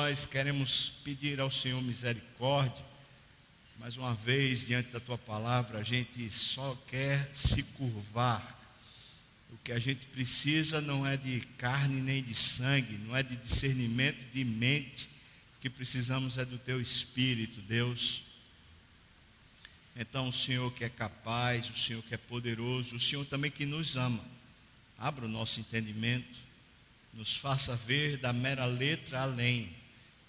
nós queremos pedir ao Senhor misericórdia. Mais uma vez, diante da Tua palavra, a gente só quer se curvar. O que a gente precisa não é de carne nem de sangue, não é de discernimento de mente. O que precisamos é do Teu Espírito, Deus. Então, o Senhor que é capaz, o Senhor que é poderoso, o Senhor também que nos ama, abra o nosso entendimento, nos faça ver da mera letra além.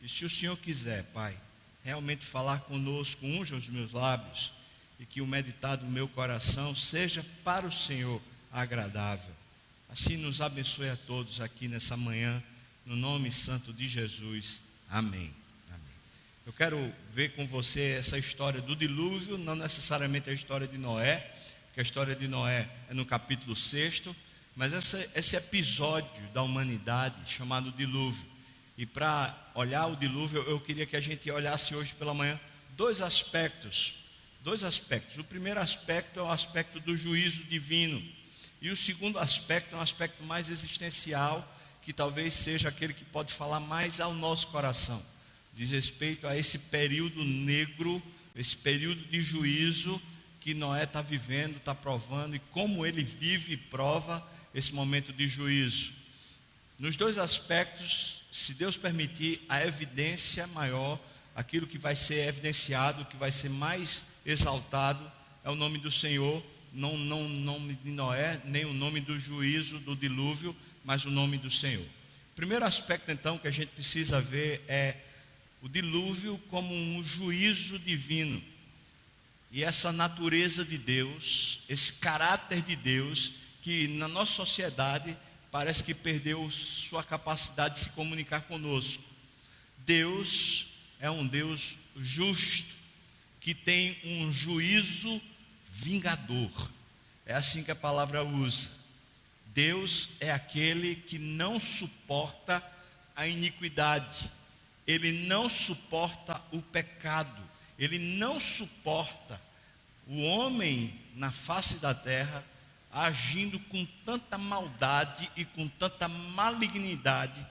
E se o Senhor quiser, Pai, realmente falar conosco, unja os meus lábios, e que o meditar do meu coração seja para o Senhor agradável. Assim nos abençoe a todos aqui nessa manhã, no nome santo de Jesus. Amém. Eu quero ver com você essa história do dilúvio, não necessariamente a história de Noé, porque a história de Noé é no capítulo 6, mas esse episódio da humanidade chamado dilúvio. E para olhar o dilúvio, eu queria que a gente olhasse hoje pela manhã dois aspectos. O primeiro aspecto é o aspecto do juízo divino, e o segundo aspecto é um aspecto mais existencial, que talvez seja aquele que pode falar mais ao nosso coração. Diz respeito a esse período negro, esse período de juízo que Noé está vivendo, está provando, e como ele vive e prova esse momento de juízo. Nos dois aspectos, se Deus permitir, a evidência maior, aquilo que vai ser evidenciado, que vai ser mais exaltado, é o nome do Senhor, não o nome de Noé, nem o nome do juízo, do dilúvio, mas o nome do Senhor. O primeiro aspecto, então, que a gente precisa ver é o dilúvio como um juízo divino. E essa natureza de Deus, esse caráter de Deus, que na nossa sociedade parece que perdeu sua capacidade de se comunicar conosco. Deus é um Deus justo, que tem um juízo vingador. É assim que a palavra usa. Deus é aquele que não suporta a iniquidade. Ele não suporta o pecado, ele não suporta o homem na face da terra agindo com tanta maldade e com tanta malignidade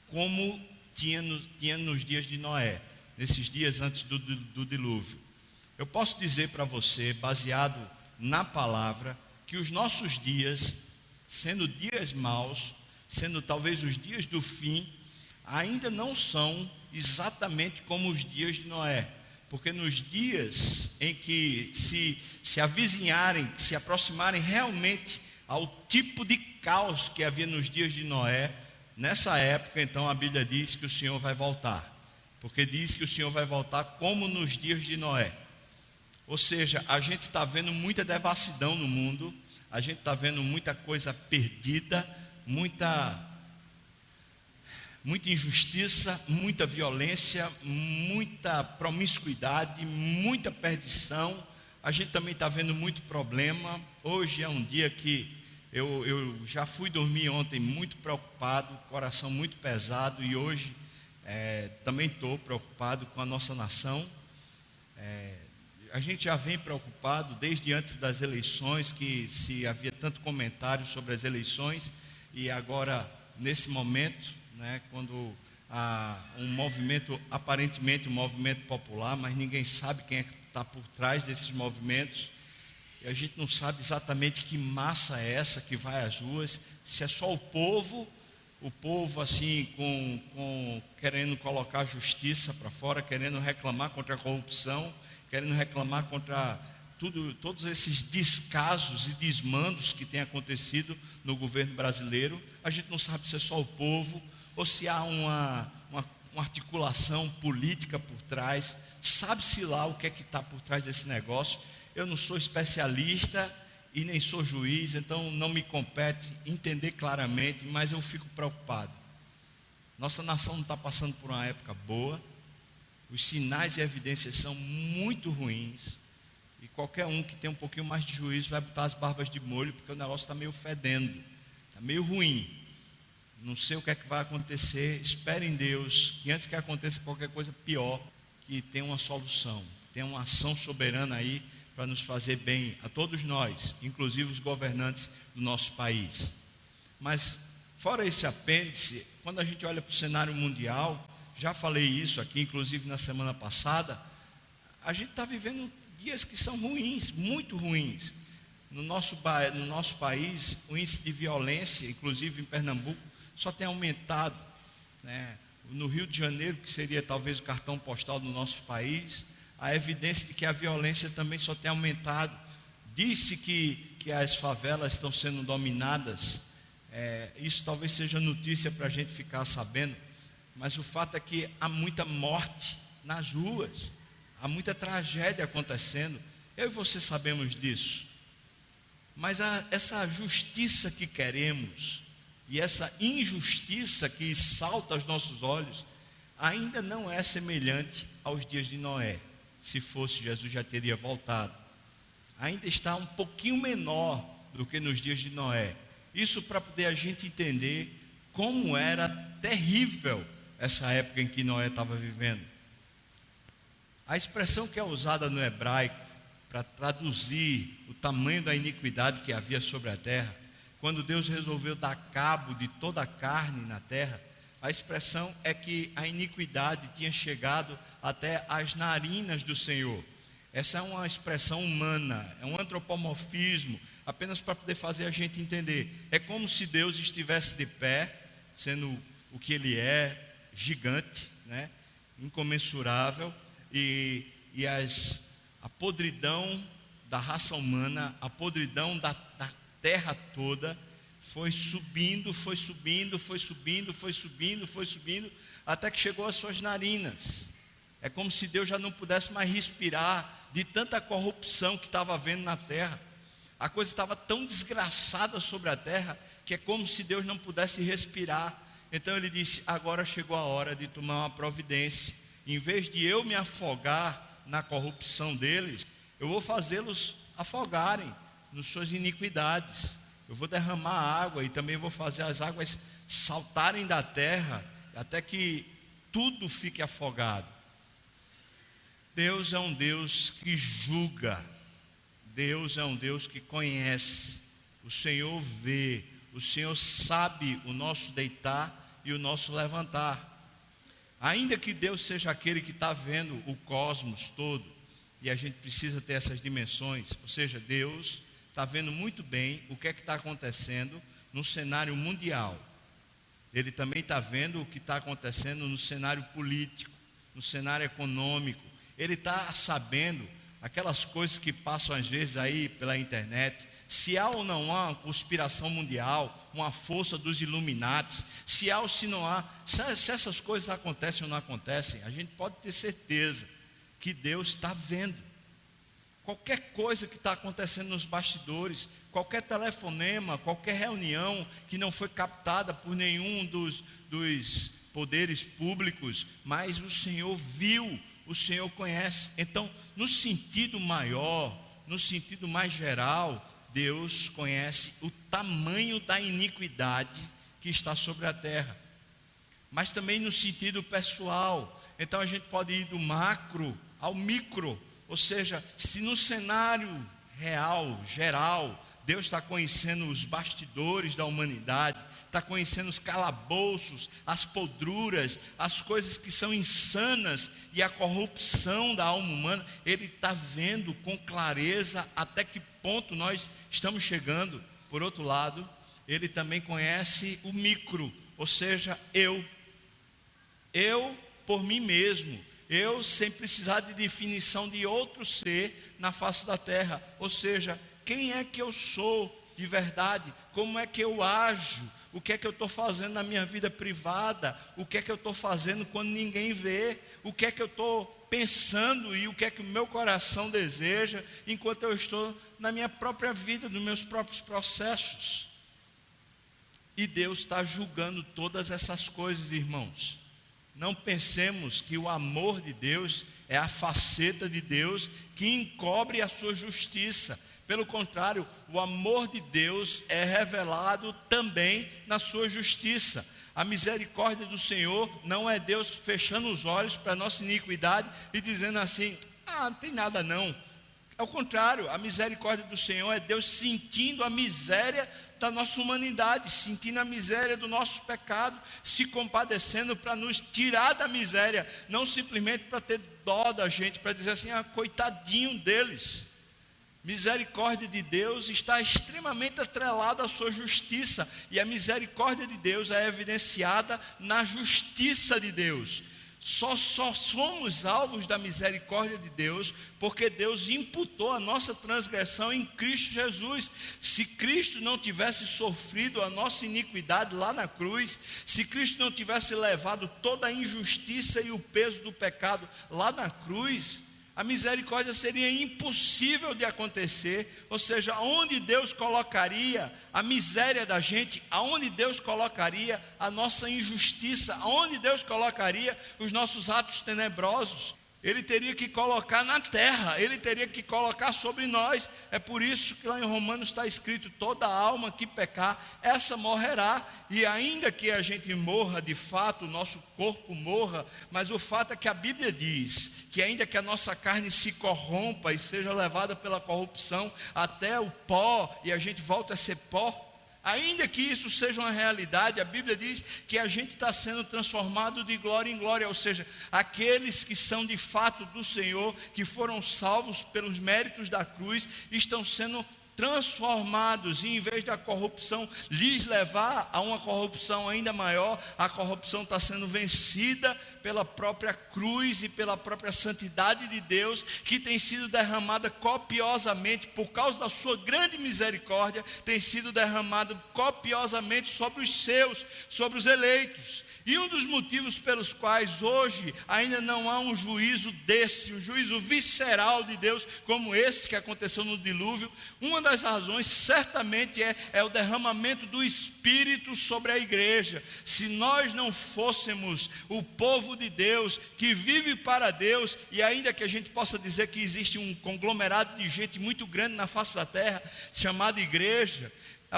como tinha nos dias de Noé, nesses dias antes do dilúvio. Eu posso dizer para você, baseado na palavra, que os nossos dias, sendo dias maus, sendo talvez os dias do fim, ainda não são exatamente como os dias de Noé, porque nos dias em que se avizinharem, se aproximarem realmente ao tipo de caos que havia nos dias de Noé, nessa época então a Bíblia diz que o Senhor vai voltar, porque diz que o Senhor vai voltar como nos dias de Noé. Ou seja, a gente está vendo muita devassidão no mundo, a gente está vendo muita coisa perdida, muita injustiça, muita violência, muita promiscuidade, muita perdição. A gente também está vendo muito problema. Hoje é um dia que eu já fui dormir ontem muito preocupado, coração muito pesado, e hoje também estou preocupado com a nossa nação. A gente já vem preocupado desde antes das eleições, que se havia tanto comentário sobre as eleições, e agora nesse momento, quando há um movimento, aparentemente um movimento popular, mas ninguém sabe quem é que está por trás desses movimentos, e a gente não sabe exatamente que massa é essa que vai às ruas, se é só o povo assim, querendo colocar a justiça para fora, querendo reclamar contra a corrupção, querendo reclamar contra todos esses descasos e desmandos que têm acontecido no governo brasileiro. A gente não sabe se é só o povo, ou se há uma articulação política por trás. Sabe-se lá o que é que está por trás desse negócio. Eu não sou especialista e nem sou juiz, então não me compete entender claramente, mas eu fico preocupado. Nossa nação não está passando por uma época boa, os sinais e evidências são muito ruins, e qualquer um que tem um pouquinho mais de juízo vai botar as barbas de molho, porque o negócio está meio fedendo, está meio ruim. Não sei o que é que vai acontecer. Espere em Deus que antes que aconteça qualquer coisa pior, que tenha uma solução, que tenha uma ação soberana aí para nos fazer bem a todos nós, inclusive os governantes do nosso país. Mas fora esse apêndice, quando a gente olha para o cenário mundial, já falei isso aqui, inclusive na semana passada, a gente está vivendo dias que são ruins, muito ruins. No nosso país, o índice de violência, inclusive em Pernambuco, só tem aumentado, né? No Rio de Janeiro, que seria talvez o cartão postal do nosso país, a evidência de que a violência também só tem aumentado. Disse que as favelas estão sendo dominadas, isso talvez seja notícia para a gente ficar sabendo, mas o fato é que há muita morte nas ruas, há muita tragédia acontecendo. Eu e você sabemos disso, mas essa justiça que queremos e essa injustiça que salta aos nossos olhos ainda não é semelhante aos dias de Noé. Se fosse, Jesus já teria voltado. Ainda está um pouquinho menor do que nos dias de Noé. Isso para poder a gente entender como era terrível essa época em que Noé estava vivendo. A expressão que é usada no hebraico para traduzir o tamanho da iniquidade que havia sobre a terra, quando Deus resolveu dar cabo de toda a carne na terra, a expressão é que a iniquidade tinha chegado até as narinas do Senhor. Essa é uma expressão humana, é um antropomorfismo, apenas para poder fazer a gente entender. É como se Deus estivesse de pé, sendo o que Ele é, gigante, né? Incomensurável, e a podridão da raça humana, a podridão da terra toda, foi subindo, até que chegou às suas narinas. É como se Deus já não pudesse mais respirar de tanta corrupção que estava havendo na terra. A coisa estava tão desgraçada sobre a terra, que é como se Deus não pudesse respirar. Então ele disse: agora chegou a hora de tomar uma providência. Em vez de eu me afogar na corrupção deles, eu vou fazê-los afogarem nas suas iniquidades. Eu vou derramar água e também vou fazer as águas saltarem da terra, até que tudo fique afogado. Deus é um Deus que julga. Deus é um Deus que conhece. O Senhor vê, o Senhor sabe o nosso deitar e o nosso levantar. Ainda que Deus seja aquele que está vendo o cosmos todo, e a gente precisa ter essas dimensões, ou seja, Deus está vendo muito bem o que é que está acontecendo no cenário mundial. Ele também está vendo o que está acontecendo no cenário político, no cenário econômico. Ele está sabendo aquelas coisas que passam às vezes aí pela internet, se há ou não há uma conspiração mundial, uma força dos Illuminatis, se há ou se não há, se essas coisas acontecem ou não acontecem, a gente pode ter certeza que Deus está vendo. Qualquer coisa que está acontecendo nos bastidores, qualquer telefonema, qualquer reunião que não foi captada por nenhum dos poderes públicos, mas o Senhor viu, o Senhor conhece. Então, no sentido maior, no sentido mais geral, Deus conhece o tamanho da iniquidade que está sobre a terra. Mas também no sentido pessoal. Então a gente pode ir do macro ao micro. Ou seja, se no cenário real, geral, Deus está conhecendo os bastidores da humanidade, está conhecendo os calabouços, as podruras, as coisas que são insanas e a corrupção da alma humana, Ele está vendo com clareza até que ponto nós estamos chegando. Por outro lado, Ele também conhece o micro, ou seja, eu por mim mesmo, eu sem precisar de definição de outro ser na face da terra, ou seja, quem é que eu sou de verdade, como é que eu ajo, o que é que eu estou fazendo na minha vida privada, o que é que eu estou fazendo quando ninguém vê, o que é que eu estou pensando e o que é que o meu coração deseja, enquanto eu estou na minha própria vida, nos meus próprios processos. E Deus está julgando todas essas coisas, irmãos. Não pensemos que o amor de Deus é a faceta de Deus que encobre a sua justiça. Pelo contrário, o amor de Deus é revelado também na sua justiça. A misericórdia do Senhor não é Deus fechando os olhos para a nossa iniquidade e dizendo assim: não tem nada não, Ao contrário, a misericórdia do Senhor é Deus sentindo a miséria da nossa humanidade, sentindo a miséria do nosso pecado, se compadecendo para nos tirar da miséria, não simplesmente para ter dó da gente, para dizer assim, coitadinho deles. Misericórdia de Deus está extremamente atrelada à sua justiça, e a misericórdia de Deus é evidenciada na justiça de Deus. Só somos alvos da misericórdia de Deus porque Deus imputou a nossa transgressão em Cristo Jesus. Se Cristo não tivesse sofrido a nossa iniquidade lá na cruz, se Cristo não tivesse levado toda a injustiça e o peso do pecado lá na cruz, a misericórdia seria impossível de acontecer. Ou seja, onde Deus colocaria a miséria da gente, aonde Deus colocaria a nossa injustiça, aonde Deus colocaria os nossos atos tenebrosos, Ele teria que colocar na terra, Ele teria que colocar sobre nós. É por isso que lá em Romanos está escrito, toda alma que pecar, essa morrerá. E ainda que a gente morra de fato, o nosso corpo morra, mas o fato é que a Bíblia diz, que ainda que a nossa carne se corrompa e seja levada pela corrupção até o pó, e a gente volta a ser pó, ainda que isso seja uma realidade, a Bíblia diz que a gente está sendo transformado de glória em glória. Ou seja, aqueles que são de fato do Senhor, que foram salvos pelos méritos da cruz, estão sendo transformados, e em vez da corrupção lhes levar a uma corrupção ainda maior, a corrupção está sendo vencida pela própria cruz e pela própria santidade de Deus, que tem sido derramada copiosamente, por causa da sua grande misericórdia, tem sido derramada copiosamente sobre os seus, sobre os eleitos. E um dos motivos pelos quais hoje ainda não há um juízo desse, um juízo visceral de Deus, como esse que aconteceu no dilúvio, uma das razões certamente é o derramamento do Espírito sobre a igreja. Se nós não fôssemos o povo de Deus, que vive para Deus, e ainda que a gente possa dizer que existe um conglomerado de gente muito grande na face da terra, chamada igreja,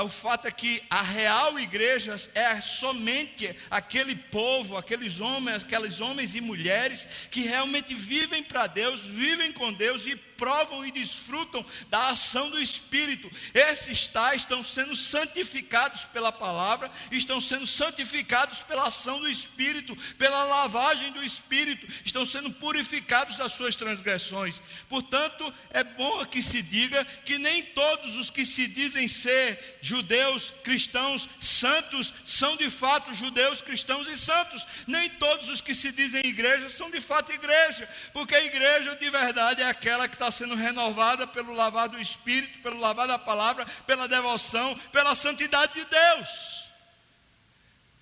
o fato é que a real igreja é somente aquele povo, aqueles homens e mulheres que realmente vivem para Deus, vivem com Deus e provam e desfrutam da ação do Espírito. Esses tais estão sendo santificados pela palavra, estão sendo santificados pela ação do Espírito, pela lavagem do Espírito, estão sendo purificados das suas transgressões. Portanto, é bom que se diga que nem todos os que se dizem ser judeus, cristãos, santos, são de fato judeus, cristãos e santos. Nem todos os que se dizem igreja são de fato igreja, porque a igreja de verdade é aquela que está sendo renovada pelo lavar do Espírito, pelo lavar da palavra, pela devoção, pela santidade de Deus.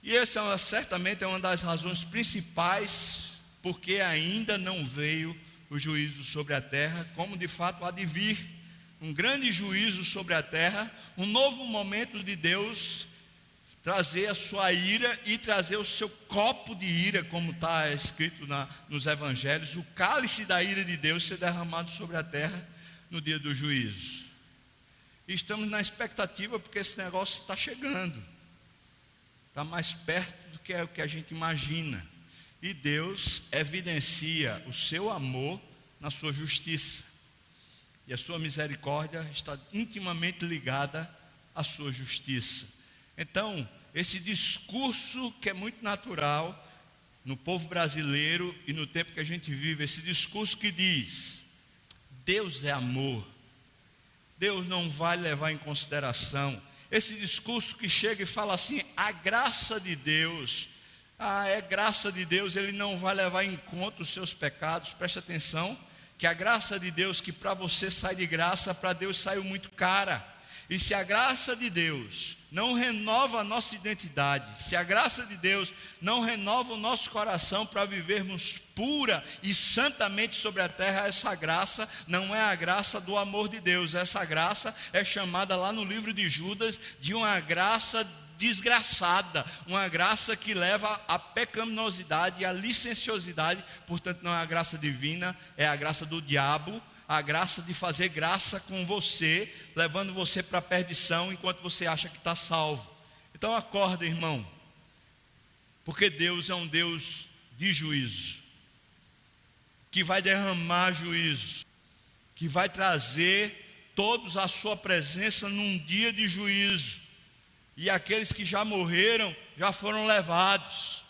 E essa certamente é uma das razões principais porque ainda não veio o juízo sobre a terra, como de fato há de vir um grande juízo sobre a terra, um novo momento de Deus trazer a sua ira e trazer o seu copo de ira, como está escrito nos evangelhos, o cálice da ira de Deus ser derramado sobre a terra no dia do juízo. E estamos na expectativa porque esse negócio está chegando, está mais perto do que é o que a gente imagina, e Deus evidencia o seu amor na sua justiça, e a sua misericórdia está intimamente ligada à sua justiça. Então, esse discurso que é muito natural no povo brasileiro e no tempo que a gente vive, esse discurso que diz, Deus é amor, Deus não vai levar em consideração, esse discurso que chega e fala assim, a graça de Deus, é graça de Deus, Ele não vai levar em conta os seus pecados. Preste atenção, que a graça de Deus, que para você sai de graça, para Deus saiu muito cara. E se a graça de Deus não renova a nossa identidade, se a graça de Deus não renova o nosso coração para vivermos pura e santamente sobre a terra, essa graça não é a graça do amor de Deus. Essa graça é chamada lá no livro de Judas de uma graça desgraçada, uma graça que leva à pecaminosidade e à licenciosidade. Portanto, não é a graça divina, é a graça do diabo, a graça de fazer graça com você, levando você para a perdição enquanto você acha que está salvo. Então acorda, irmão, porque Deus é um Deus de juízo, que vai derramar juízo. que vai trazer todos à sua presença num dia de juízo. E aqueles que já morreram, já foram levados,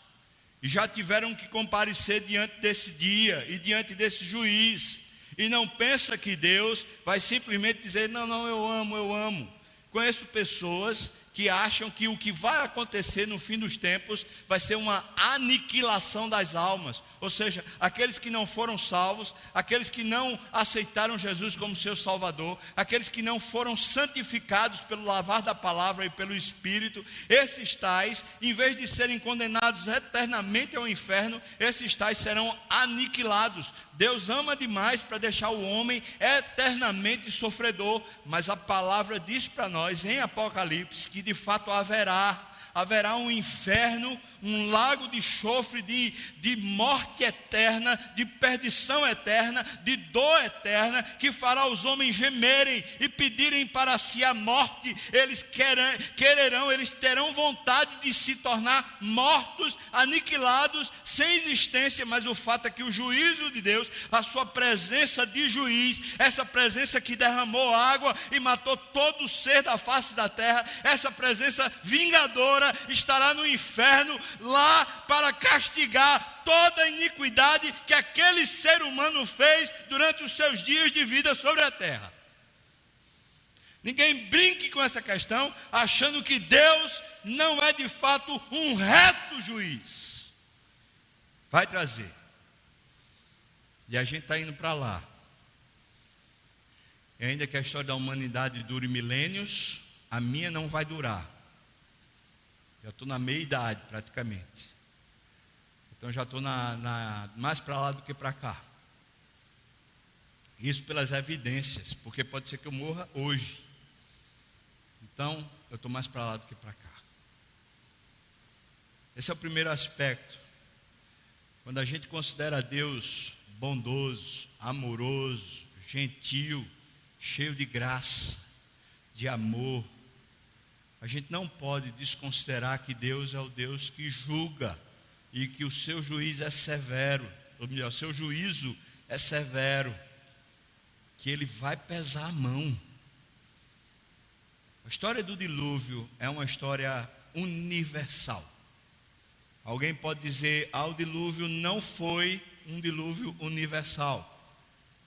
e já tiveram que comparecer diante desse dia, e diante desse juiz. E não pensa que Deus vai simplesmente dizer, não, eu amo. Conheço pessoas que acham que o que vai acontecer no fim dos tempos vai ser uma aniquilação das almas, ou seja, aqueles que não foram salvos, aqueles que não aceitaram Jesus como seu Salvador, aqueles que não foram santificados pelo lavar da palavra e pelo Espírito, esses tais, em vez de serem condenados eternamente ao inferno, esses tais serão aniquilados. Deus ama demais para deixar o homem eternamente sofredor, mas a palavra diz para nós em Apocalipse que de fato haverá um inferno, um lago de enxofre, de morte eterna, de perdição eterna, de dor eterna, que fará os homens gemerem e pedirem para si a morte. Eles eles terão vontade de se tornar mortos, aniquilados, sem existência, mas o fato é que o juízo de Deus, a sua presença de juiz, essa presença que derramou água e matou todo o ser da face da terra, essa presença vingadora estará no inferno, lá para castigar toda a iniquidade que aquele ser humano fez durante os seus dias de vida sobre a terra. Ninguém brinque com essa questão, achando que Deus não é de fato um reto juiz. Vai trazer. E a gente está indo para lá. E ainda que a história da humanidade dure milênios, a minha não vai durar. Já estou na meia idade praticamente. Então já estou mais para lá do que para cá. Isso pelas evidências, porque pode ser que eu morra hoje. Então eu estou mais para lá do que para cá. Esse é o primeiro aspecto. Quando a gente considera Deus bondoso, amoroso, gentil, cheio de graça, de amor, a gente não pode desconsiderar que Deus é o Deus que julga e que o seu juiz é severo, ou melhor, o seu juízo é severo, que ele vai pesar a mão. A história do dilúvio é uma história universal. Alguém pode dizer, o dilúvio não foi um dilúvio universal.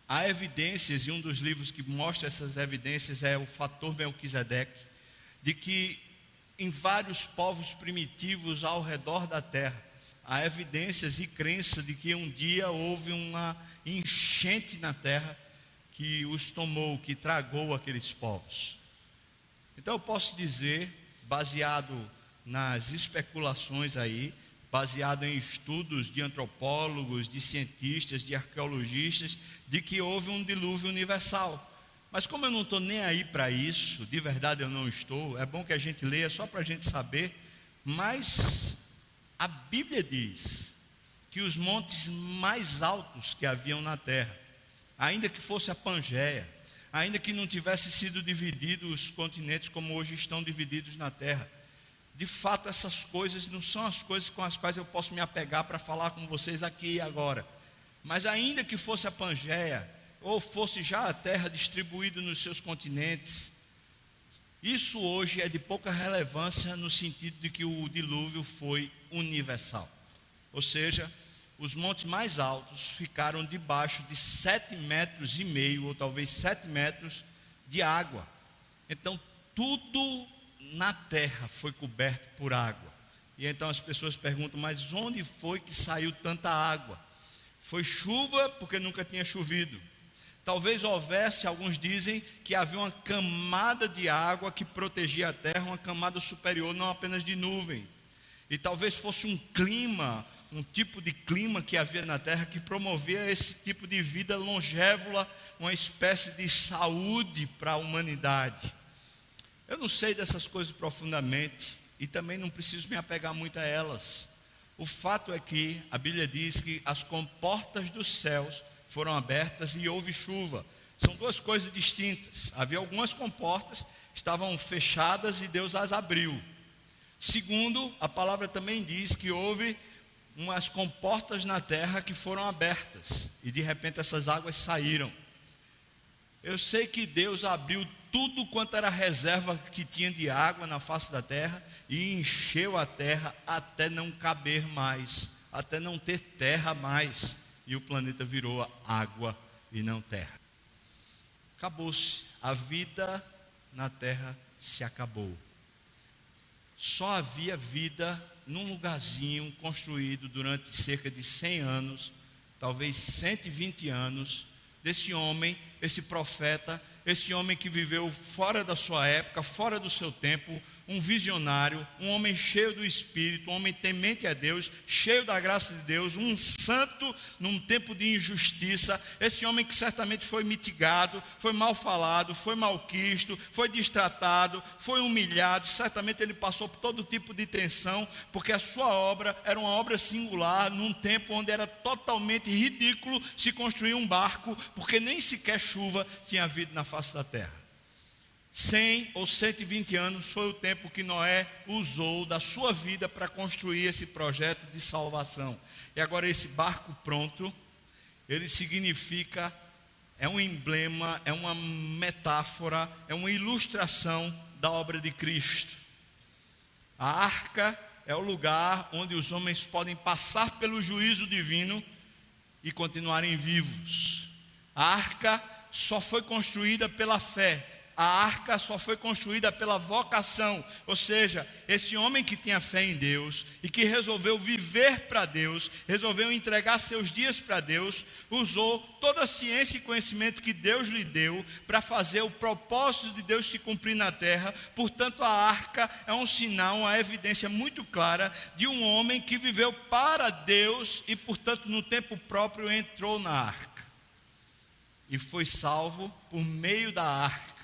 Há evidências, e um dos livros que mostra essas evidências é o Fator Melquisedeque, de que em vários povos primitivos ao redor da terra, há evidências e crença de que um dia houve uma enchente na terra que os tomou, que tragou aqueles povos. Então eu posso dizer, baseado nas especulações aí, baseado em estudos de antropólogos, de cientistas, de arqueologistas, de que houve um dilúvio universal. Mas como eu não estou nem aí para isso, de verdade eu não estou, é bom que a gente leia só para a gente saber, mas a Bíblia diz que os montes mais altos que haviam na terra, ainda que fosse a Pangeia, ainda que não tivesse sido divididos os continentes como hoje estão divididos na terra, de fato essas coisas não são as coisas com as quais eu posso me apegar para falar com vocês aqui e agora, mas ainda que fosse a Pangeia, ou fosse já a terra distribuída nos seus continentes, isso hoje é de pouca relevância no sentido de que o dilúvio foi universal. Ou seja, os montes mais altos ficaram debaixo de 7,5 metros, ou talvez 7 metros de água. Então tudo na terra foi coberto por água. E então as pessoas perguntam, mas onde foi que saiu tanta água? Foi chuva porque nunca tinha chovido. Talvez houvesse, alguns dizem, que havia uma camada de água que protegia a terra, uma camada superior, não apenas de nuvem. E talvez fosse um clima, um tipo de clima que havia na terra que promovia esse tipo de vida longévula, uma espécie de saúde para a humanidade. Eu não sei dessas coisas profundamente e também não preciso me apegar muito a elas. O fato é que a Bíblia diz que as comportas dos céus foram abertas e houve chuva. São duas coisas distintas. Havia algumas comportas que estavam fechadas e Deus as abriu. Segundo, a palavra também diz que houve umas comportas na terra que foram abertas e de repente essas águas saíram. Eu sei que Deus abriu tudo quanto era reserva que tinha de água na face da terra e encheu a terra até não caber mais, até não ter terra mais. E o planeta virou água e não terra. Acabou-se. A vida na terra se acabou. Só havia vida num lugarzinho construído durante cerca de 100 anos, talvez 120 anos, desse homem, esse profeta, esse homem que viveu fora da sua época, fora do seu tempo, um visionário, um homem cheio do Espírito, um homem temente a Deus, cheio da graça de Deus, um santo num tempo de injustiça, esse homem que certamente foi mitigado, foi mal falado, foi malquisto, foi destratado, foi humilhado, certamente ele passou por todo tipo de tensão, porque a sua obra era uma obra singular, num tempo onde era totalmente ridículo se construir um barco, porque nem sequer chuva tinha havido na face da terra. 100 ou 120 anos foi o tempo que Noé usou da sua vida para construir esse projeto de salvação. E agora esse barco pronto, ele significa, é um emblema, é uma metáfora, é uma ilustração da obra de Cristo. A arca é o lugar onde os homens podem passar pelo juízo divino e continuarem vivos. A arca só foi construída pela fé. A arca só foi construída pela vocação, ou seja, esse homem que tinha fé em Deus e que resolveu viver para Deus, resolveu entregar seus dias para Deus, usou toda a ciência e conhecimento que Deus lhe deu para fazer o propósito de Deus se cumprir na terra. Portanto, a arca é um sinal, uma evidência muito clara de um homem que viveu para Deus e, portanto, no tempo próprio entrou na arca e foi salvo por meio da arca.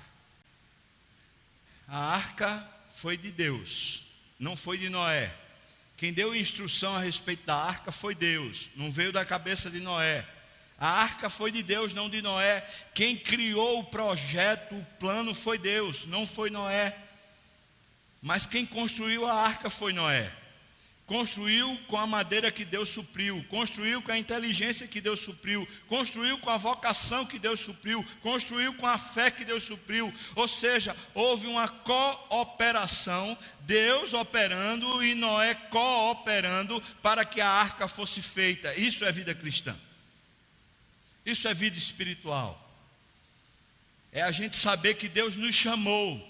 A arca foi de Deus, não foi de Noé. Quem deu instrução a respeito da arca foi Deus, não veio da cabeça de Noé. A arca foi de Deus, não de Noé. Quem criou o projeto, o plano foi Deus, não foi Noé. Mas quem construiu a arca foi Noé. Construiu com a madeira que Deus supriu, construiu com a inteligência que Deus supriu, construiu com a vocação que Deus supriu, construiu com a fé que Deus supriu. Ou seja, houve uma cooperação, Deus operando e Noé cooperando para que a arca fosse feita. Isso é vida cristã. Isso é vida espiritual. É a gente saber que Deus nos chamou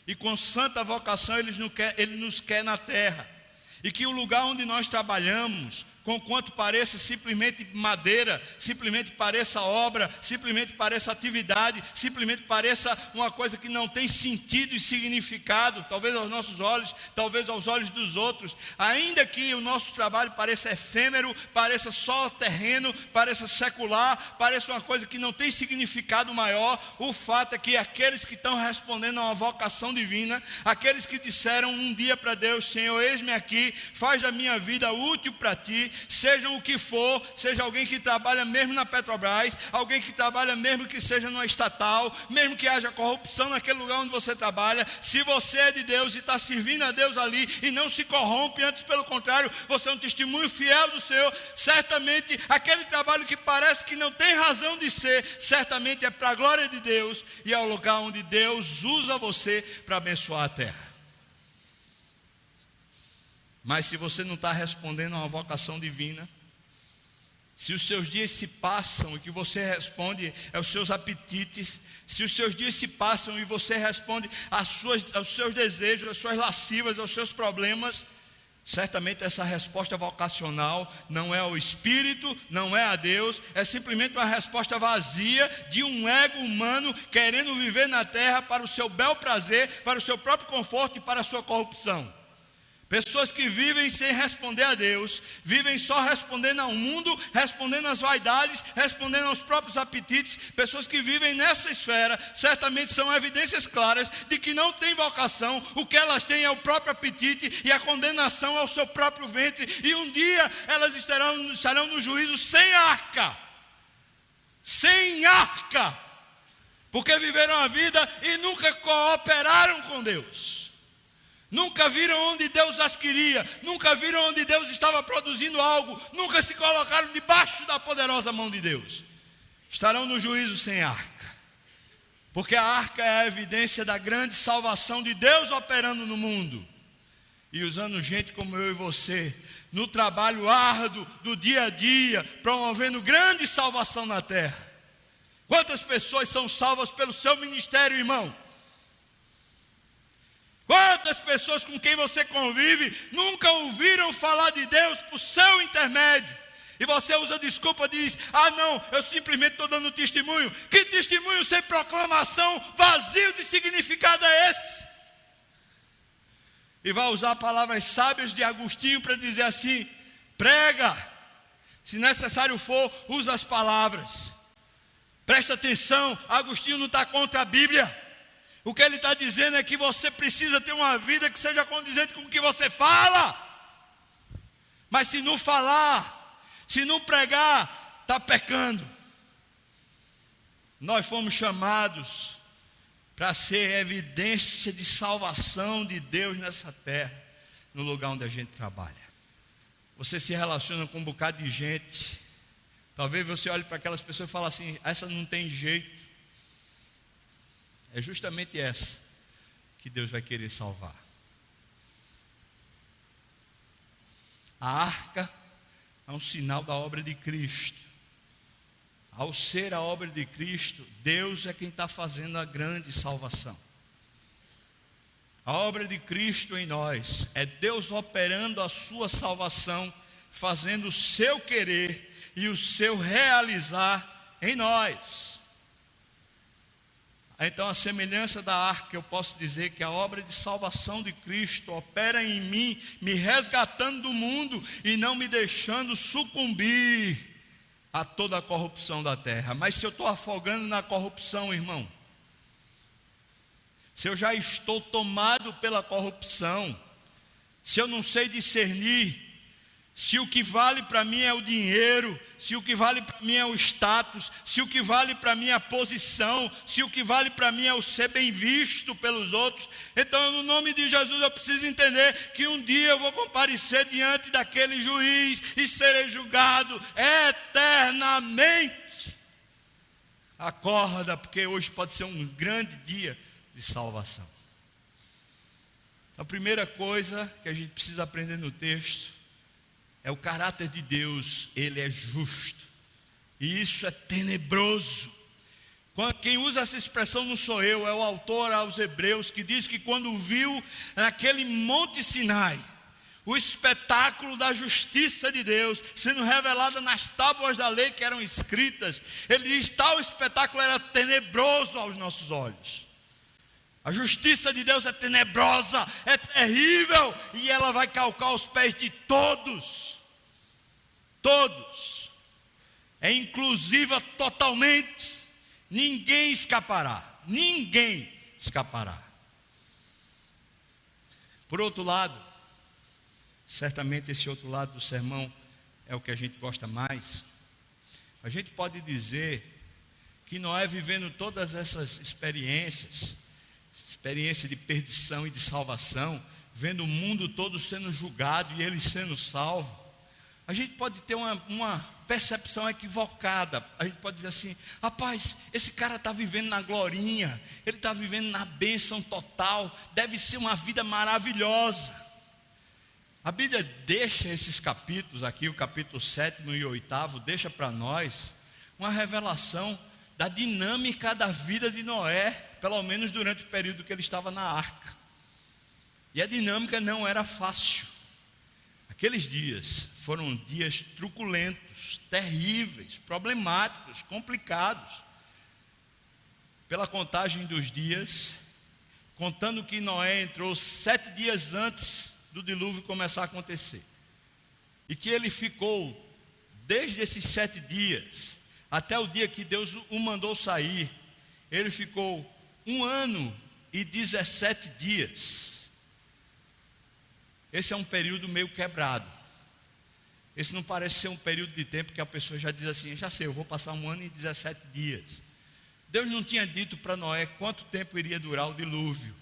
e com santa vocação Ele nos quer na terra. E que o lugar onde nós trabalhamos, conquanto pareça simplesmente madeira, simplesmente pareça obra, simplesmente pareça atividade, simplesmente pareça uma coisa que não tem sentido e significado, talvez aos nossos olhos, talvez aos olhos dos outros, ainda que o nosso trabalho pareça efêmero, pareça só terreno, pareça secular, pareça uma coisa que não tem significado maior, o fato é que aqueles que estão respondendo a uma vocação divina, aqueles que disseram um dia para Deus: Senhor, eis-me aqui, faz da minha vida útil para ti, sejam o que for, seja alguém que trabalha mesmo na Petrobras, alguém que trabalha mesmo que seja numa estatal, mesmo que haja corrupção naquele lugar onde você trabalha, se você é de Deus e está servindo a Deus ali e não se corrompe, antes pelo contrário, você é um testemunho fiel do Senhor, certamente aquele trabalho que parece que não tem razão de ser, certamente é para a glória de Deus e é o lugar onde Deus usa você para abençoar a terra. Mas se você não está respondendo a uma vocação divina, se os seus dias se passam e que você responde aos seus apetites, se os seus dias se passam e você responde aos seus desejos, às suas lascivas, aos seus problemas, certamente essa resposta vocacional não é ao Espírito, não é a Deus, é simplesmente uma resposta vazia de um ego humano querendo viver na terra para o seu bel prazer, para o seu próprio conforto e para a sua corrupção. Pessoas que vivem sem responder a Deus, vivem só respondendo ao mundo, respondendo às vaidades, respondendo aos próprios apetites. Pessoas que vivem nessa esfera, certamente são evidências claras de que não têm vocação. O que elas têm é o próprio apetite e a condenação ao seu próprio ventre. E um dia elas estarão no juízo sem arca. Sem arca. Porque viveram a vida e nunca cooperaram com Deus. Nunca viram onde Deus as queria, nunca viram onde Deus estava produzindo algo, nunca se colocaram debaixo da poderosa mão de Deus. Estarão no juízo sem arca. Porque a arca é a evidência da grande salvação de Deus operando no mundo. E usando gente como eu e você, no trabalho árduo do dia a dia, promovendo grande salvação na terra. Quantas pessoas são salvas pelo seu ministério, irmão? Quantas pessoas com quem você convive nunca ouviram falar de Deus por seu intermédio? E você usa desculpa e diz: ah não, eu simplesmente estou dando testemunho. Que testemunho sem proclamação, vazio de significado é esse? E vai usar palavras sábias de Agostinho para dizer assim: prega, se necessário for, usa as palavras. Presta atenção, Agostinho não está contra a Bíblia. O que ele está dizendo é que você precisa ter uma vida que seja condizente com o que você fala. Mas se não falar, se não pregar, está pecando. Nós fomos chamados para ser evidência de salvação de Deus nessa terra, no lugar onde a gente trabalha. Você se relaciona com um bocado de gente. Talvez você olhe para aquelas pessoas e fale assim: essa não tem jeito. É justamente essa que Deus vai querer salvar. A arca é um sinal da obra de Cristo. Ao ser a obra de Cristo, Deus é quem está fazendo a grande salvação. A obra de Cristo em nós é Deus operando a sua salvação, fazendo o seu querer e o seu realizar em nós. Então, a semelhança da arca, eu posso dizer que a obra de salvação de Cristo opera em mim, me resgatando do mundo e não me deixando sucumbir a toda a corrupção da terra. Mas se eu estou afogando na corrupção, irmão, se eu já estou tomado pela corrupção, se eu não sei discernir, se o que vale para mim é o dinheiro, se o que vale para mim é o status, se o que vale para mim é a posição, se o que vale para mim é o ser bem visto pelos outros, então no nome de Jesus eu preciso entender que um dia eu vou comparecer diante daquele juiz e serei julgado eternamente. Acorda, porque hoje pode ser um grande dia de salvação. A primeira coisa que a gente precisa aprender no texto é o caráter de Deus. Ele é justo, e isso é tenebroso. Quem usa essa expressão não sou eu, é o autor aos Hebreus, que diz que quando viu naquele Monte Sinai o espetáculo da justiça de Deus sendo revelada nas tábuas da lei que eram escritas, ele diz: tal espetáculo era tenebroso aos nossos olhos. A justiça de Deus é tenebrosa, é terrível, e ela vai calcar os pés de todos. Todos. É inclusiva totalmente. Ninguém escapará. Ninguém escapará. Por outro lado, certamente esse outro lado do sermão é o que a gente gosta mais. A gente pode dizer que Noé, vivendo todas essas experiência de perdição e de salvação, vendo o mundo todo sendo julgado e ele sendo salvo, a gente pode ter uma percepção equivocada. A gente pode dizer assim: rapaz, esse cara está vivendo na glorinha, ele está vivendo na bênção total, deve ser uma vida maravilhosa. A Bíblia deixa esses capítulos aqui, o capítulo 7 e 8, deixa para nós uma revelação da dinâmica da vida de Noé, pelo menos durante o período que ele estava na arca. E a dinâmica não era fácil. Aqueles dias foram dias truculentos, terríveis, problemáticos, complicados. Pela contagem dos dias, contando que Noé entrou 7 dias antes do dilúvio começar a acontecer, e que ele ficou desde esses 7 dias até o dia que Deus o mandou sair, ele ficou 1 ano e 17 dias. Esse é um período meio quebrado. Esse não parece ser um período de tempo que a pessoa já diz assim: já sei, eu vou passar 1 ano e 17 dias. Deus não tinha dito para Noé quanto tempo iria durar o dilúvio.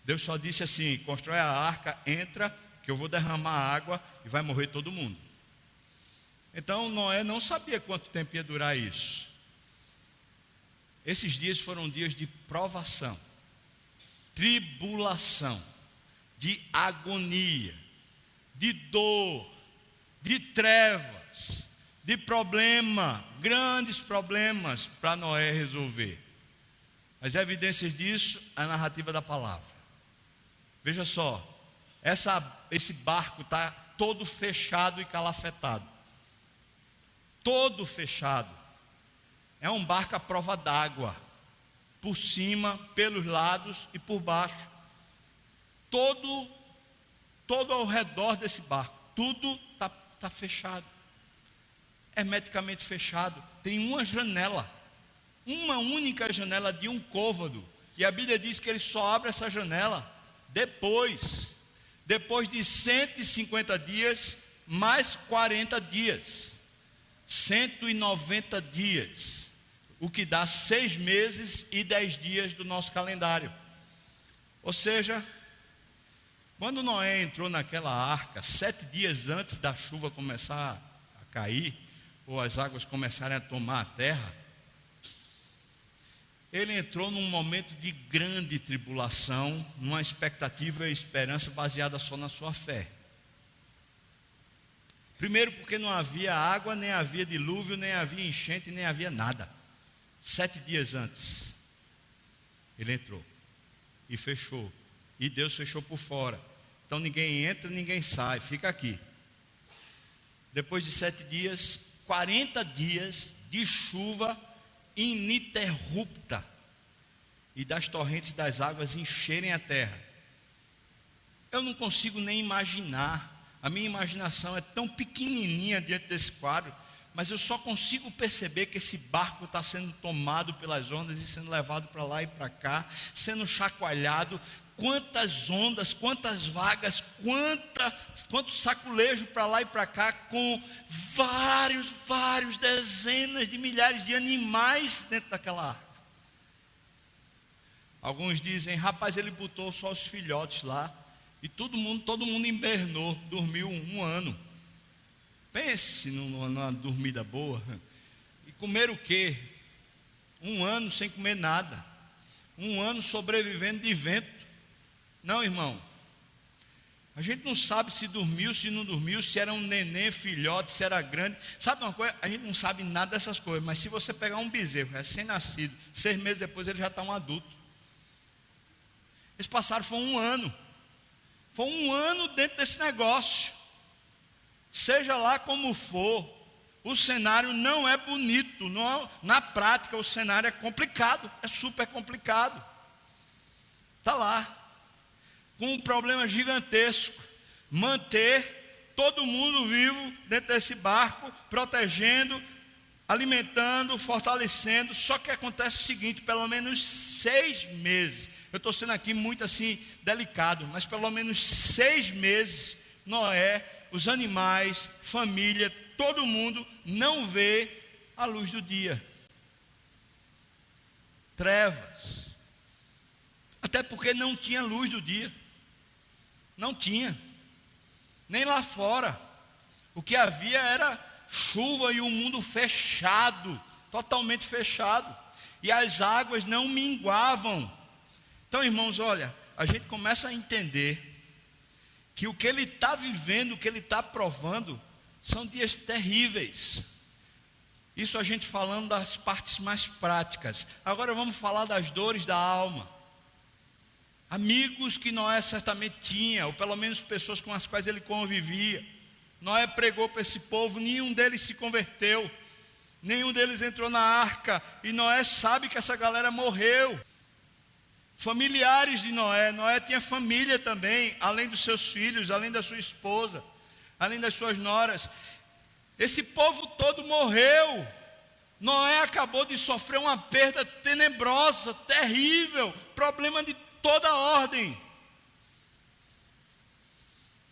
Deus só disse assim: constrói a arca, entra, que eu vou derramar água e vai morrer todo mundo. Então Noé não sabia quanto tempo ia durar isso. Esses dias foram dias de provação, tribulação, de agonia, de dor, de trevas, de problema, grandes problemas para Noé resolver. As evidências disso, a narrativa da palavra. Veja só, esse barco está todo fechado e calafetado. Todo fechado. É um barco à prova d'água, por cima, pelos lados e por baixo. Todo ao redor desse barco, tudo está fechado. Hermeticamente fechado. Tem uma janela, uma única janela de um côvado. E a Bíblia diz que ele só abre essa janela depois de 150 dias, mais 40 dias. 190 dias. O que dá 6 meses e 10 dias do nosso calendário. Ou seja, quando Noé entrou naquela arca, 7 dias antes da chuva começar a cair, ou as águas começarem a tomar a terra, ele entrou num momento de grande tribulação, numa expectativa e esperança baseada só na sua fé. Primeiro porque não havia água, nem havia dilúvio, nem havia enchente, nem havia nada. 7 dias antes, ele entrou e fechou, e Deus fechou por fora. Então ninguém entra, ninguém sai, fica aqui. Depois de 7 dias, 40 dias de chuva ininterrupta, e das torrentes das águas encherem a terra. Eu não consigo nem imaginar, a minha imaginação é tão pequenininha diante desse quadro, mas eu só consigo perceber que esse barco está sendo tomado pelas ondas e sendo levado para lá e para cá, sendo chacoalhado. Quantas ondas, quantas vagas, quanto saculejo para lá e para cá, com vários, dezenas de milhares de animais dentro daquela arca. Alguns dizem, rapaz, ele botou só os filhotes lá, e todo mundo invernou, dormiu um ano. Pense numa dormida boa. E comer o quê? 1 ano sem comer nada. 1 ano sobrevivendo de vento. Não, irmão. A gente não sabe se dormiu, se não dormiu, se era um neném, filhote, se era grande. Sabe uma coisa? A gente não sabe nada dessas coisas. Mas se você pegar um bezerro recém-nascido, 6 meses depois ele já está um adulto. Eles passaram, foi 1 ano. Foi 1 ano dentro desse negócio. Seja lá como for, o cenário não é bonito, na prática o cenário é complicado, é super complicado. Está lá, com um problema gigantesco, manter todo mundo vivo dentro desse barco, protegendo, alimentando, fortalecendo. Só que acontece o seguinte, pelo menos 6 meses, eu estou sendo aqui muito assim delicado, mas pelo menos 6 meses, Noé, os animais, família, todo mundo não vê a luz do dia. Trevas. Até porque não tinha luz do dia. Não tinha. Nem lá fora. O que havia era chuva e um mundo fechado, totalmente fechado. E as águas não minguavam. Então, irmãos, olha, a gente começa a entender que o que ele está vivendo, o que ele está provando, são dias terríveis. Isso a gente falando das partes mais práticas. Agora vamos falar das dores da alma. Amigos que Noé certamente tinha, ou pelo menos pessoas com as quais ele convivia. Noé pregou para esse povo, nenhum deles se converteu, nenhum deles entrou na arca, e Noé sabe que essa galera morreu. Familiares de Noé, Noé tinha família também, além dos seus filhos, além da sua esposa, além das suas noras. Esse povo todo morreu. Noé acabou de sofrer uma perda tenebrosa, terrível, problema de toda ordem.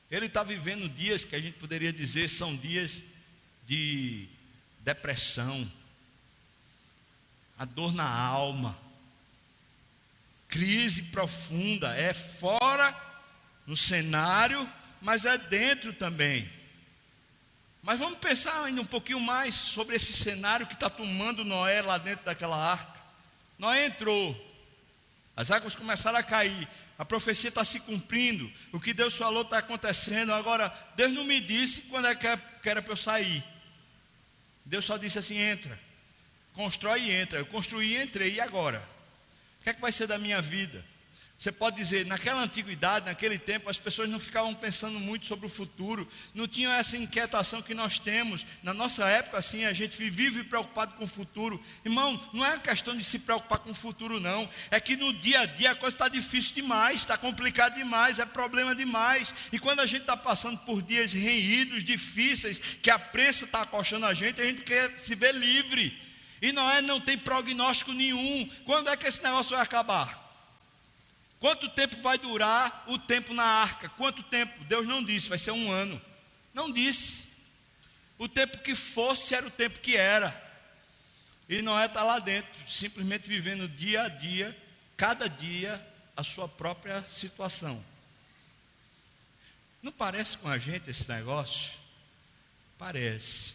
Ele está vivendo dias que a gente poderia dizer são dias de depressão, a dor na alma, crise profunda, é fora no cenário, mas é dentro também. Mas vamos pensar ainda um pouquinho mais sobre esse cenário que está tomando Noé lá dentro daquela arca. Noé entrou, as águas começaram a cair, a profecia está se cumprindo, o que Deus falou está acontecendo. Agora, Deus não me disse quando é que era para eu sair. Deus só disse assim: entra, constrói e entra. Eu construí e entrei, e agora? O que é que vai ser da minha vida? Você pode dizer, naquela antiguidade, naquele tempo, as pessoas não ficavam pensando muito sobre o futuro, não tinham essa inquietação que nós temos. Na nossa época, assim, a gente vive preocupado com o futuro. Irmão, não é uma questão de se preocupar com o futuro, não. É que no dia a dia a coisa está difícil demais, está complicada demais, é problema demais. E quando a gente está passando por dias renhidos, difíceis, que a prensa está acochando a gente quer se ver livre. E Noé não tem prognóstico nenhum. Quando é que esse negócio vai acabar? Quanto tempo vai durar o tempo na arca? Quanto tempo? Deus não disse, vai ser 1 ano. Não disse. O tempo que fosse era o tempo que era. E Noé está lá dentro, simplesmente vivendo dia a dia, cada dia, a sua própria situação. Não parece com a gente esse negócio? Parece.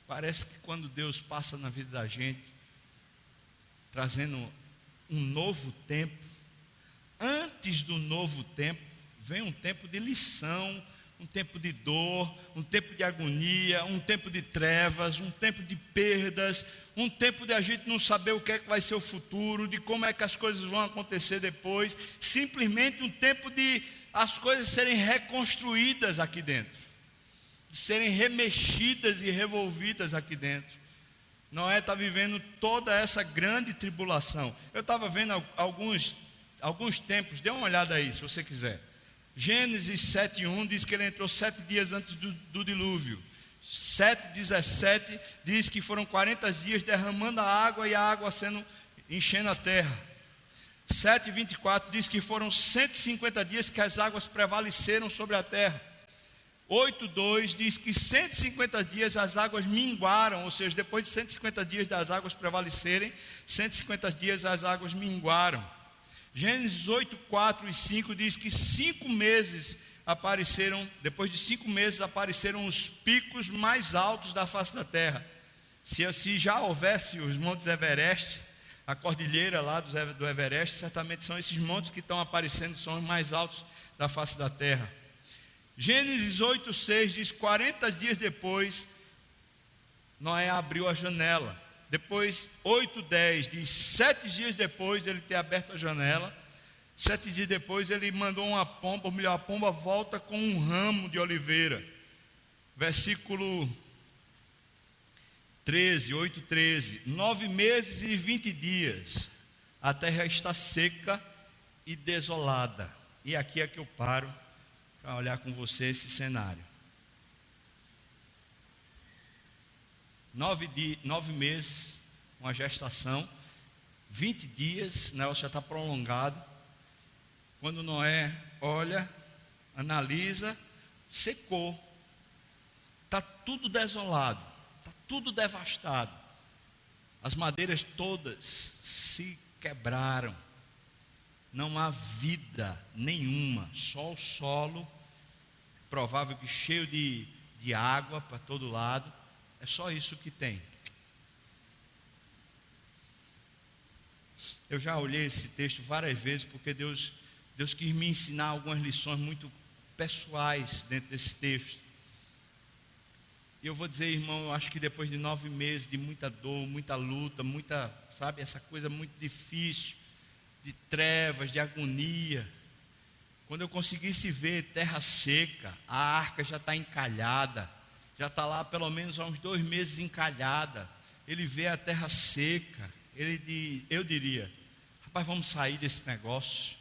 Parece que quando Deus passa na vida da gente, trazendo um novo tempo, antes do novo tempo, vem um tempo de lição, um tempo de dor, um tempo de agonia, um tempo de trevas, um tempo de perdas, um tempo de a gente não saber o que é que vai ser o futuro, de como é que as coisas vão acontecer depois, simplesmente um tempo de as coisas serem reconstruídas aqui dentro, de serem remexidas e revolvidas aqui dentro. Noé está vivendo toda essa grande tribulação. Eu estava vendo alguns tempos, dê uma olhada aí se você quiser. Gênesis 7:1 diz que ele entrou 7 dias antes do dilúvio. 7:17 diz que foram 40 dias derramando a água e a água enchendo a terra. 7:24 diz que foram 150 dias que as águas prevaleceram sobre a terra. 8:2 diz que 150 dias as águas minguaram, ou seja, depois de 150 dias das águas prevalecerem, 150 dias as águas minguaram. Gênesis 8:4 e 5 diz que 5 meses apareceram, depois de 5 meses apareceram os picos mais altos da face da terra. Se já houvesse os montes Everest, a cordilheira lá do Everest, certamente são esses montes que estão aparecendo, são os mais altos da face da terra. Gênesis 8:6 diz: 40 dias depois, Noé abriu a janela. Depois, 8:10 diz: 7 dias depois de ele ter aberto a janela, 7 dias depois ele mandou uma pomba, ou melhor, a pomba volta com um ramo de oliveira. Versículo 13, 8:13: 9 meses e 20 dias, a terra está seca e desolada. E aqui é que eu paro para olhar com você esse cenário. 9 meses, uma gestação, 20 dias, o negócio já está prolongado. Quando Noé olha, analisa, secou. Está tudo desolado, está tudo devastado. As madeiras todas se quebraram. Não há vida nenhuma, só o solo, provável que cheio de água para todo lado. É só isso que tem. Eu já olhei esse texto várias vezes, porque Deus quis me ensinar algumas lições muito pessoais dentro desse texto. E eu vou dizer, irmão, eu acho que depois de 9 meses de muita dor, muita luta, sabe, essa coisa muito difícil, de trevas, de agonia, quando eu conseguisse ver terra seca, a arca já está encalhada, já está lá pelo menos há uns 2 meses encalhada, ele vê a terra seca, eu diria: rapaz, vamos sair desse negócio,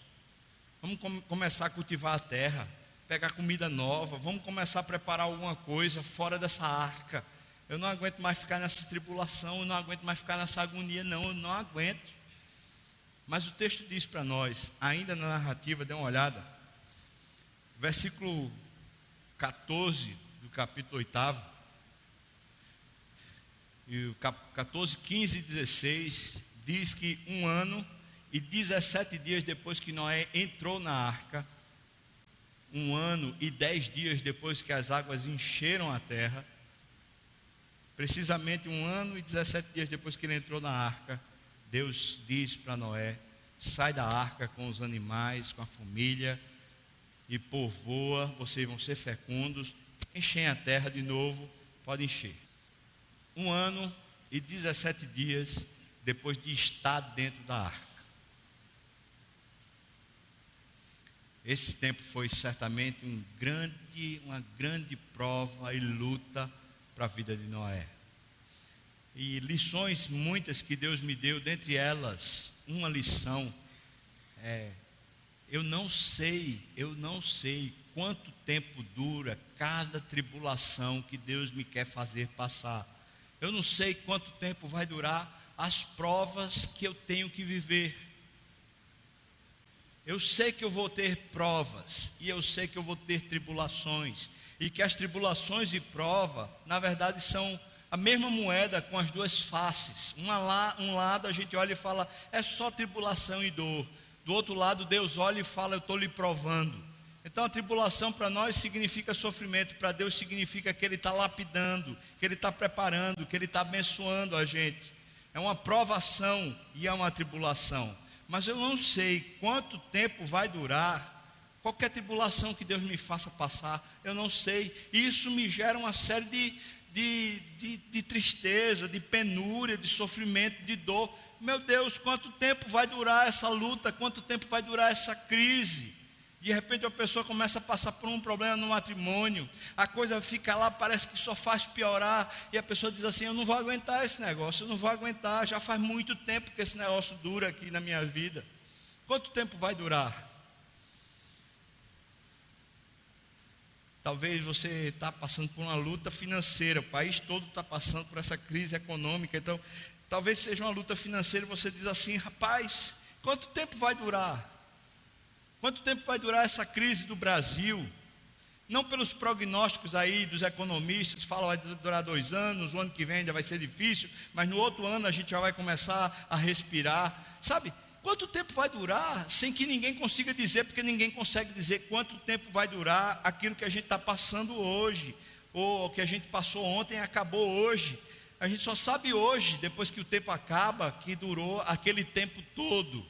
vamos começar a cultivar a terra, pegar comida nova, vamos começar a preparar alguma coisa fora dessa arca. Eu não aguento mais ficar nessa tribulação, eu não aguento mais ficar nessa agonia, não, eu não aguento. Mas o texto diz para nós, ainda na narrativa, dê uma olhada, versículo 14 do capítulo 8, e o 14, 15 e 16, diz que 1 ano e 17 dias depois que Noé entrou na arca, 1 ano e 10 dias depois que as águas encheram a terra, Precisamente 1 ano e 17 dias depois que ele entrou na arca, Deus diz para Noé: sai da arca com os animais, com a família, e povoa, vocês vão ser fecundos, enchem a terra de novo, pode encher. 1 ano e 17 dias depois de estar dentro da arca. Esse tempo foi certamente uma grande prova e luta para a vida de Noé. E lições muitas que Deus me deu, dentre elas, uma lição eu não sei quanto tempo dura cada tribulação que Deus me quer fazer passar. Eu não sei quanto tempo vai durar as provas que eu tenho que viver. Eu sei que eu vou ter provas, e eu sei que eu vou ter tribulações, e que as tribulações e prova, na verdade, são a mesma moeda com as duas faces. Um lado a gente olha e fala, é só tribulação e dor. Do outro lado, Deus olha e fala, eu estou lhe provando. Então a tribulação para nós significa sofrimento, para Deus significa que Ele está lapidando, que Ele está preparando, que Ele está abençoando a gente. É uma provação e é uma tribulação. Mas eu não sei quanto tempo vai durar qualquer tribulação que Deus me faça passar, eu não sei. Isso me gera uma série de tristeza, de penúria, de sofrimento, de dor. Meu Deus, quanto tempo vai durar essa luta? Quanto tempo vai durar essa crise? De repente a pessoa começa a passar por um problema no matrimônio, a coisa fica lá, parece que só faz piorar, e a pessoa diz assim, eu não vou aguentar esse negócio, eu não vou aguentar, já faz muito tempo que esse negócio dura aqui na minha vida. Quanto tempo vai durar? Talvez você está passando por uma luta financeira, o país todo está passando por essa crise econômica, então talvez seja uma luta financeira e você diz assim, rapaz, quanto tempo vai durar? Quanto tempo vai durar essa crise do Brasil? Não pelos prognósticos aí dos economistas, falam que vai durar 2 anos, o ano que vem ainda vai ser difícil, mas no outro ano a gente já vai começar a respirar. Sabe, quanto tempo vai durar sem que ninguém consiga dizer, porque ninguém consegue dizer quanto tempo vai durar aquilo que a gente está passando hoje, ou que a gente passou ontem e acabou hoje. A gente só sabe hoje, depois que o tempo acaba, que durou aquele tempo todo,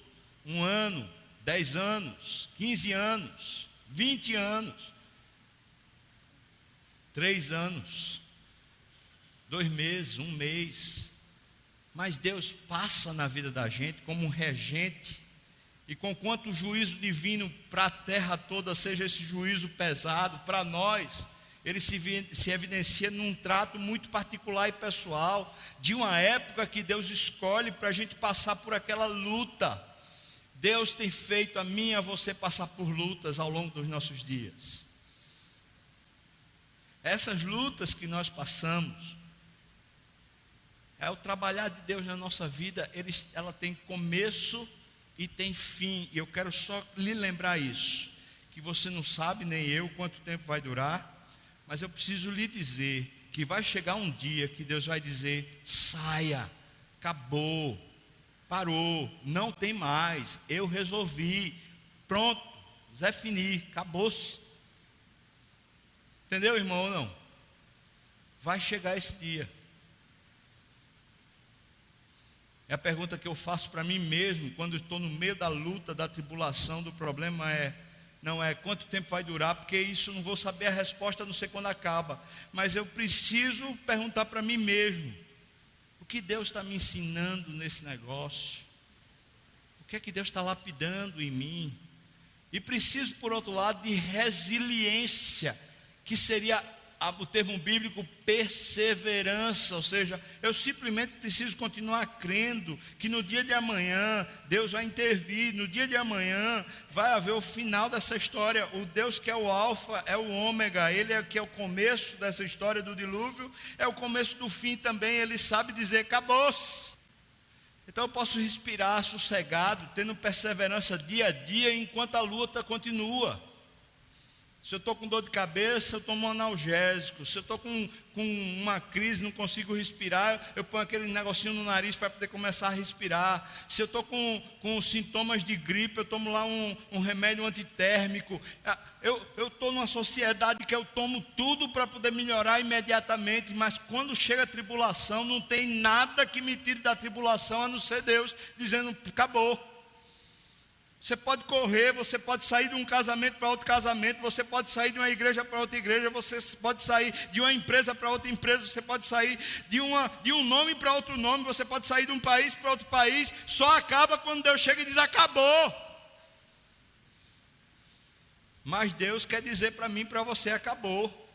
1 ano, 10 anos, 15 anos, 20 anos, 3 anos, 2 meses, 1 mês. Mas Deus passa na vida da gente como um regente, e conquanto o juízo divino para a terra toda seja esse juízo pesado, para nós, ele se evidencia num trato muito particular e pessoal, de uma época que Deus escolhe para a gente passar por aquela luta. Deus tem feito a mim e a você passar por lutas ao longo dos nossos dias. Essas lutas que nós passamos, é o trabalhar de Deus na nossa vida, ela tem começo e tem fim. E eu quero só lhe lembrar isso, que você não sabe, nem eu, quanto tempo vai durar, mas eu preciso lhe dizer que vai chegar um dia que Deus vai dizer, saia, acabou, parou, não tem mais, eu resolvi, pronto, Zé Fini, acabou-se. Entendeu, irmão, ou não? Vai chegar esse dia. É a pergunta que eu faço para mim mesmo, quando estou no meio da luta, da tribulação, do problema não é quanto tempo vai durar, porque isso não vou saber a resposta, não sei quando acaba, mas eu preciso perguntar para mim mesmo, o que Deus está me ensinando nesse negócio? O que é que Deus está lapidando em mim? E preciso, por outro lado, de resiliência, que seria o termo bíblico perseverança, ou seja, eu simplesmente preciso continuar crendo que no dia de amanhã Deus vai intervir, no dia de amanhã vai haver o final dessa história. O Deus que é o alfa, é o ômega, Ele é que é o começo dessa história do dilúvio, é o começo do fim também. Ele sabe dizer, acabou-se. Então eu posso respirar sossegado, tendo perseverança dia a dia, enquanto a luta continua. Se eu estou com dor de cabeça, eu tomo um analgésico. Se eu estou com uma crise, não consigo respirar, eu ponho aquele negocinho no nariz para poder começar a respirar. Se eu estou com sintomas de gripe, eu tomo lá um remédio antitérmico. Eu estou numa sociedade que eu tomo tudo para poder melhorar imediatamente, mas quando chega a tribulação, não tem nada que me tire da tribulação, a não ser Deus dizendo, acabou. Você pode correr, você pode sair de um casamento para outro casamento, você pode sair de uma igreja para outra igreja, você pode sair de uma empresa para outra empresa, você pode sair de um nome para outro nome, você pode sair de um país para outro país, só acaba quando Deus chega e diz, acabou. Mas Deus quer dizer para mim e para você, acabou.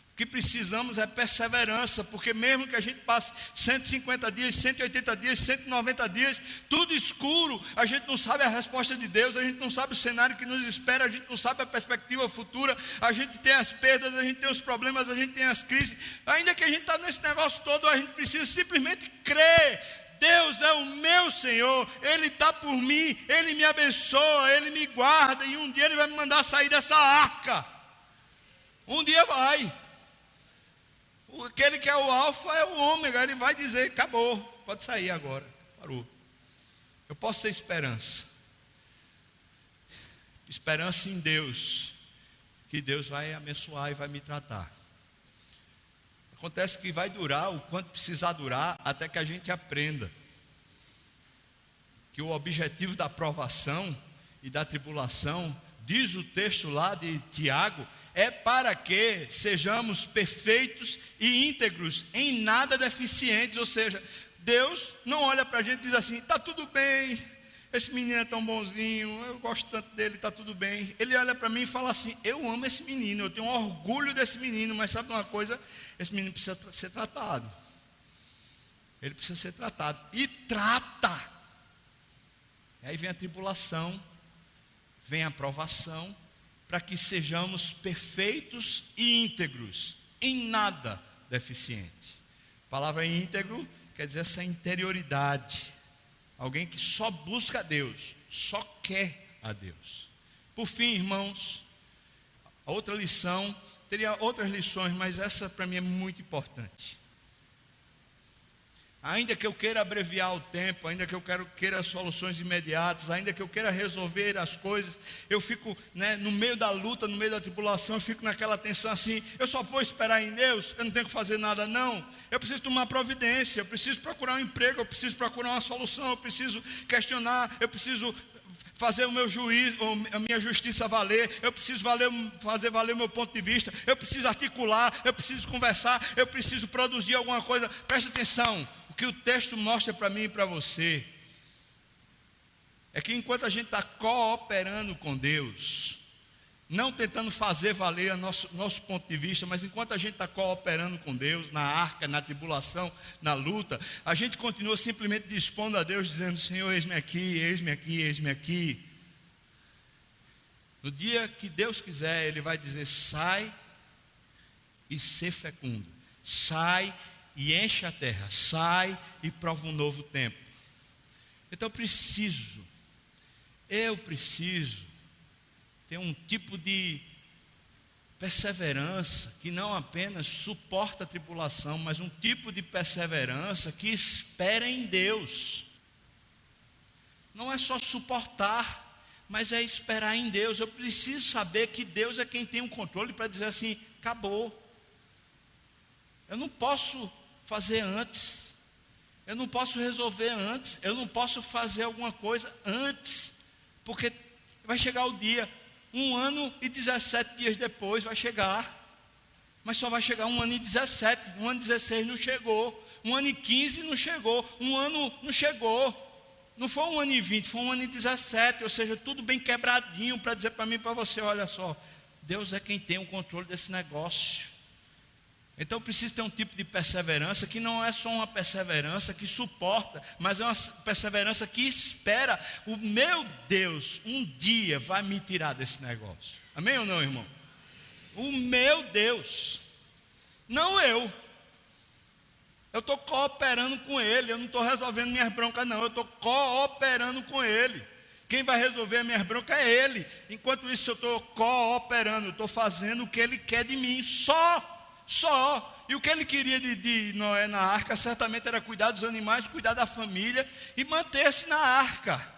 O que precisamos é perseverança, porque mesmo que a gente passe 150 dias, 180 dias, 190 dias, tudo escuro, a gente não sabe a resposta de Deus, a gente não sabe o cenário que nos espera, a gente não sabe a perspectiva futura, a gente tem as perdas, a gente tem os problemas, a gente tem as crises, ainda que a gente está nesse negócio todo, a gente precisa simplesmente crer. Deus é o meu Senhor, Ele está por mim, Ele me abençoa, Ele me guarda, e um dia Ele vai me mandar sair dessa arca, um dia vai. Aquele que é o alfa é o ômega, ele vai dizer, acabou, pode sair agora, parou. Eu posso ter esperança em Deus, que Deus vai abençoar e vai me tratar. Acontece que vai durar o quanto precisar durar, até que a gente aprenda que o objetivo da provação e da tribulação, diz o texto lá de Tiago, é para que sejamos perfeitos e íntegros, em nada deficientes. Ou seja, Deus não olha para a gente e diz assim, está tudo bem, esse menino é tão bonzinho, eu gosto tanto dele, está tudo bem. Ele olha para mim e fala assim, eu amo esse menino, eu tenho orgulho desse menino, mas sabe uma coisa? Esse menino precisa ser tratado. Ele precisa ser tratado. E trata. Aí vem a tribulação, vem a provação, para que sejamos perfeitos e íntegros, em nada deficiente. A palavra íntegro quer dizer essa interioridade, alguém que só busca a Deus, só quer a Deus. Por fim, irmãos, a outra lição, teria outras lições, mas essa para mim é muito importante. Ainda que eu queira abreviar o tempo, ainda que eu queira soluções imediatas, ainda que eu queira resolver as coisas, eu fico no meio da luta, no meio da tribulação, eu fico naquela tensão assim, eu só vou esperar em Deus, eu não tenho que fazer nada não, eu preciso tomar providência, eu preciso procurar um emprego, eu preciso procurar uma solução, eu preciso questionar, eu preciso fazer o meu juízo, a minha justiça valer, eu preciso fazer valer o meu ponto de vista, eu preciso articular, eu preciso conversar, eu preciso produzir alguma coisa. Preste atenção, o que o texto mostra para mim e para você é que enquanto a gente está cooperando com Deus, não tentando fazer valer o nosso ponto de vista, mas enquanto a gente está cooperando com Deus, na arca, na tribulação, na luta, a gente continua simplesmente dispondo a Deus, dizendo, Senhor, eis-me aqui, eis-me aqui, eis-me aqui. No dia que Deus quiser, Ele vai dizer, sai e ser fecundo, sai e enche a terra, sai e prova um novo tempo. Então eu preciso ter um tipo de perseverança que não apenas suporta a tribulação, mas um tipo de perseverança que espera em Deus. Não é só suportar, mas é esperar em Deus. Eu preciso saber que Deus é quem tem o controle para dizer assim, acabou. Eu não posso fazer antes, eu não posso resolver antes, eu não posso fazer alguma coisa antes, porque vai chegar o dia, 1 ano e 17 dias depois vai chegar, mas só vai chegar 1 ano e 17, 1 ano e 16 não chegou, 1 ano e 15 não chegou, 1 ano não chegou, não foi 1 ano e 20, foi 1 ano e 17, ou seja, tudo bem quebradinho para dizer para mim e para você, olha só, Deus é quem tem o controle desse negócio. Então preciso ter um tipo de perseverança que não é só uma perseverança que suporta, mas é uma perseverança que espera. O meu Deus um dia vai me tirar desse negócio. Amém ou não, irmão? O meu Deus, não eu. Eu estou cooperando com Ele, eu não estou resolvendo minhas broncas não, eu estou cooperando com Ele. Quem vai resolver as minhas broncas é Ele. Enquanto isso eu estou cooperando, eu estou fazendo o que Ele quer de mim, só. E o que Ele queria de Noé na arca, certamente era cuidar dos animais, cuidar da família e manter-se na arca.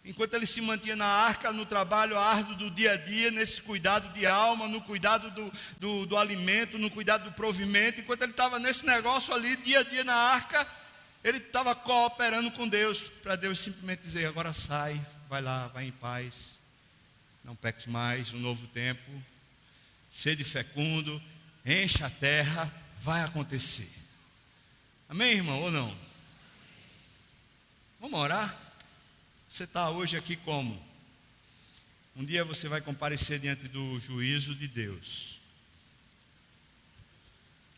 Enquanto ele se mantinha na arca, no trabalho árduo do dia a dia, nesse cuidado de alma, no cuidado do alimento, no cuidado do provimento, enquanto ele estava nesse negócio ali, dia a dia na arca, ele estava cooperando com Deus, para Deus simplesmente dizer: agora sai, vai lá, vai em paz, não peques mais, um novo tempo, sede fecundo, encha a terra, vai acontecer. Amém, irmão, ou não? Vamos orar? Você está hoje aqui como? Um dia você vai comparecer diante do juízo de Deus.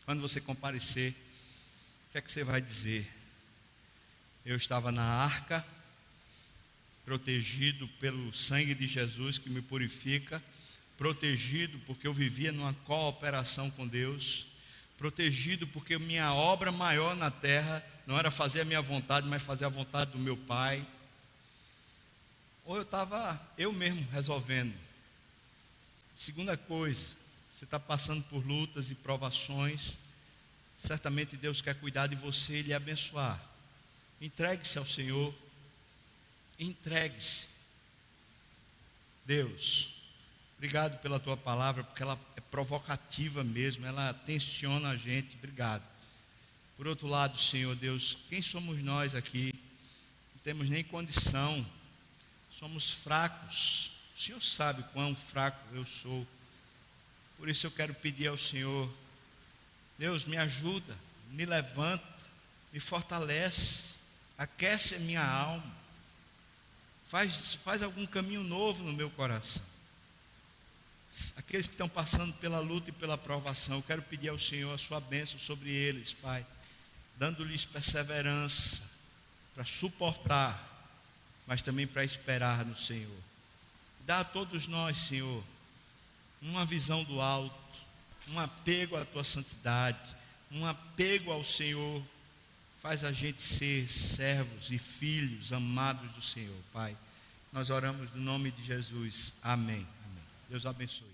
Quando você comparecer, o que é que você vai dizer? Eu estava na arca, protegido pelo sangue de Jesus que me purifica, protegido porque eu vivia numa cooperação com Deus, protegido porque minha obra maior na terra não era fazer a minha vontade, mas fazer a vontade do meu Pai. Ou eu estava eu mesmo resolvendo. Segunda coisa, você está passando por lutas e provações, certamente Deus quer cuidar de você e lhe abençoar. Entregue-se ao Senhor, entregue-se. Deus, obrigado pela tua palavra, porque ela é provocativa mesmo, ela tensiona a gente, obrigado. Por outro lado, Senhor Deus, quem somos nós aqui? Não temos nem condição, somos fracos. O Senhor sabe quão fraco eu sou. Por isso eu quero pedir ao Senhor: Deus, me ajuda, me levanta, me fortalece, aquece a minha alma, faz algum caminho novo no meu coração. Aqueles que estão passando pela luta e pela provação, eu quero pedir ao Senhor a sua bênção sobre eles, Pai, dando-lhes perseverança para suportar, mas também para esperar no Senhor. Dá a todos nós, Senhor, uma visão do alto, um apego à tua santidade, um apego ao Senhor. Faz a gente ser servos e filhos amados do Senhor, Pai. Nós oramos no nome de Jesus. Amém. Amém. Deus abençoe.